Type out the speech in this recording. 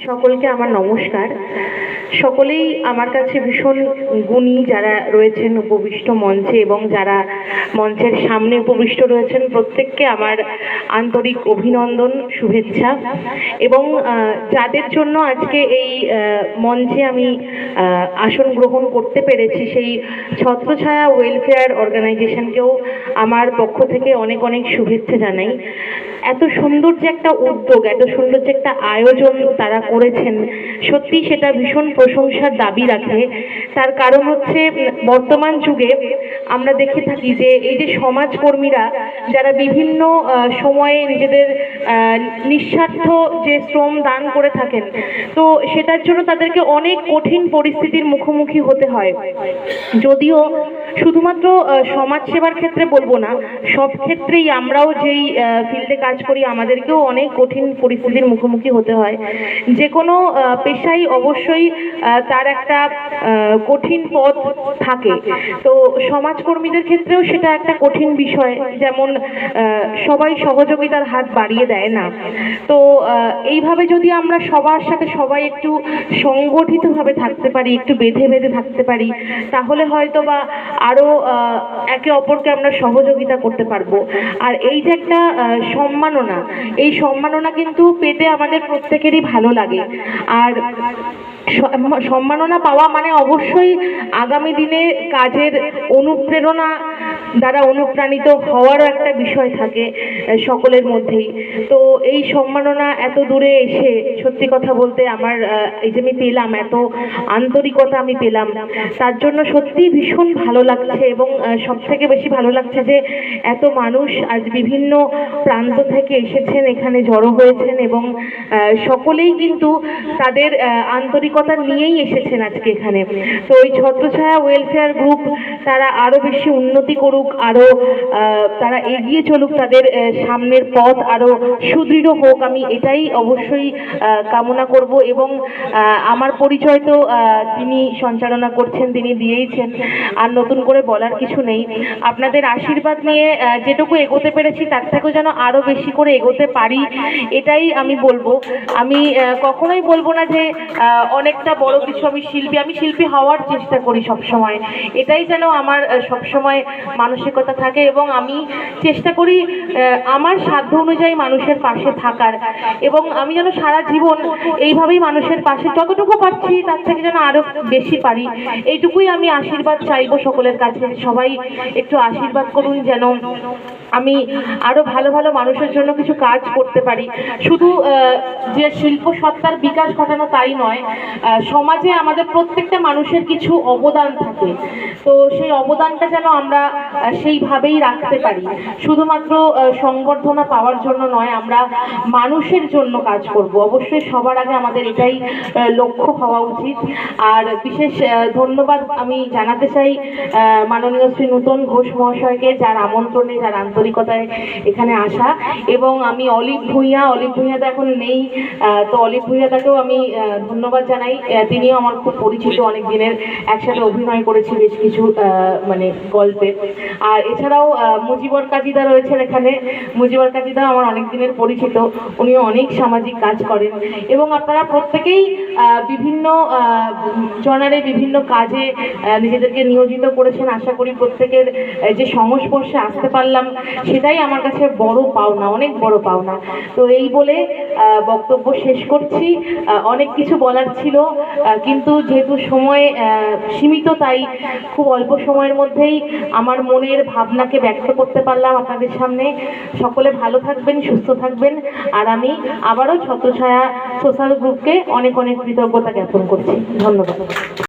সকলকে আমার নমস্কার। সকলেই আমার কাছে ভীষণ গুণী যারা রয়েছেন উপবিষ্ট মঞ্চে এবং যারা মঞ্চের সামনে উপবিষ্ট রয়েছেন, প্রত্যেককে আমার আন্তরিক অভিনন্দন, শুভেচ্ছা। এবং যাদের জন্য আজকে এই মঞ্চে আমি আসন গ্রহণ করতে পেরেছি, সেই ছত্রছায়া ওয়েলফেয়ার অর্গানাইজেশনকেও আমার পক্ষ থেকে অনেক অনেক শুভেচ্ছা জানাই। এত সুন্দর যে একটা উদ্যোগ, এত সুন্দর যে একটা আয়োজন তারা করেছেন, সত্যি সেটা ভীষণ প্রশংসার দাবি রাখে। তার কারণ হচ্ছে, বর্তমান যুগে আমরা দেখে থাকি যে এই যে সমাজকর্মীরা যারা বিভিন্ন সময়ে নিজেদের নিঃস্বার্থ যে শ্রম দান করে থাকেন, তো সেটার জন্য তাদেরকে অনেক কঠিন পরিস্থিতির মুখোমুখি হতে হয়। যদিও শুধুমাত্র সমাজ সেবার ক্ষেত্রে বলবো না, সব ক্ষেত্রেই আমরাও যেই ফিল্ডে কাজ করি আমাদেরকেও অনেক কঠিন পরিস্থিতির মুখোমুখি হতে হয়। যে কোনো পেশাই অবশ্যই তার একটা কঠিন পথ থাকে, তো সমাজকর্মীদের ক্ষেত্রেও সেটা একটা কঠিন বিষয়। যেমন সবাই সহযোগিতার হাত বাড়িয়ে দেয় না, তো এইভাবে যদি আমরা সবার সাথে সবাই একটু সংগঠিতভাবে থাকতে পারি, একটু বেঁধে বেঁধে থাকতে পারি, তাহলে হয়তো বা আরও একে অপরকে আমরা সহযোগিতা করতে পারবো। আর এই যে একটা সম্মাননা, এই সম্মাননা কিন্তু পেতে আমাদের প্রত্যেকেরই ভালো লাগে। আর সম্মাননা পাওয়া মানে অবশ্যই আগামী দিনে কাজের অনুপ্রেরণা দ্বারা অনুপ্রাণিত হওয়ারও একটা বিষয় থাকে সকলের মধ্যেই। তো এই সম্মাননা এত দূরে এসে সত্যি কথা বলতে আমার এই যে আমি পেলাম, এত আন্তরিকতা আমি পেলাম, তার জন্য সত্যি ভীষণ ভালো লাগছে। এবং সব থেকে বেশি ভালো লাগছে যে এত মানুষ আজ বিভিন্ন প্রান্ত থেকে এসেছেন, এখানে জড়ো হয়েছেন এবং সকলেই কিন্তু তাদের আন্তরিকতা নিয়েই এসেছেন আজকে এখানে। তো ওই ছত্রছায়া ওয়েলফেয়ার গ্রুপ তারা আরো বেশি উন্নতি করুক, আরো তারা এগিয়ে চলুক, তাদের সামনের পথ আরো সুদৃঢ় হোক, আমি এটাই অবশ্যই কামনা করব। এবং আমার পরিচয় তো তিনি সঞ্চালনা করছেন, তিনি দিয়েইছেন, আর নতুন করে বলার কিছু নেই। আপনাদের আশীর্বাদ নিয়ে যেটুকু এগোতে পেরেছি তার থেকেও যেন আরো বেশি করে এগোতে পারি, এটাই আমি বলবো। আমি কখনোই বলবো না যে অনেকটা বড় কিছু আমি শিল্পী হওয়ার চেষ্টা করি সব সময়, এটাই যেন আমার সব সময় মানসিকতা থাকে। এবং আমি চেষ্টা করি আমার সাধ্য অনুযায়ী মানুষের পাশে থাকার, এবং আমি যেন সারা জীবন এইভাবেই মানুষের পাশে যতটুকু পারছি তার থেকে যেন আরো বেশি পারি, এইটুকুই আমি আশীর্বাদ চাইবো সকলের কাছে। সবাই একটু আশীর্বাদ করুন যেন আমি আরো ভালো ভালো মানুষের জন্য কিছু কাজ করতে পারি। শুধু যে শিল্প সত্তার বিকাশ ঘটানো তাই নয়, সমাজে আমাদের প্রত্যেকটা মানুষের কিছু অবদান থাকে, তো সেই অবদানটা যেন আমরা সেইভাবেই রাখতে পারি। শুধুমাত্র সংবর্ধনা পাওয়ার জন্য নয়, আমরা মানুষের জন্য কাজ করব। অবশ্যই সবার আগে আমাদের এটাই লক্ষ্য হওয়া উচিত। আর বিশেষ ধন্যবাদ আমি জানাতে চাই মাননীয় শ্রী নূতন ঘোষ মহাশয়কে, যার আমন্ত্রণে, যার আন্তরিকতায় এখানে আসা। এবং আমি অলিভ ভূঁইয়াদা এখন নেই, তো অলিভ ভূঁইয়াদাকেও আমি ধন্যবাদ জানাই। তিনিও আমার খুব পরিচিত, অনেক দিনের একসাথে অভিনয় করেছি বেশ কিছু মানে গল্পে। আর এছাড়াও মুজিবর কাজীদা রয়েছেন এখানে, মুজিবর কাজীদা আমার অনেক দিনের পরিচিত, উনিও অনেক সামাজিক কাজ করেন। এবং আপনারা প্রত্যেকেই বিভিন্ন জনারে বিভিন্ন কাজে নিজেদেরকে নিয়োজিত করেছেন। আশা করি প্রত্যেকের যে সংস্পর্শে আসতে পারলাম সেটাই আমার কাছে বড় পাওনা, অনেক বড় পাওনা। তো এই বলে বক্তব্য শেষ করছি। অনেক কিছু বলার ছিল, কিন্তু যেহেতু সময় সীমিত, তাই খুব অল্প সময়ের মধ্যেই আমার মনের ভাবনাকে ব্যক্ত করতে পারলাম আপনাদের সামনে। সকলে ভালো থাকবেন, সুস্থ থাকবেন। আর আমি আবারও ছত্রছায়া সোশ্যাল গ্রুপকে অনেক অনেক কৃতজ্ঞতা জ্ঞাপন করছি। ধন্যবাদ।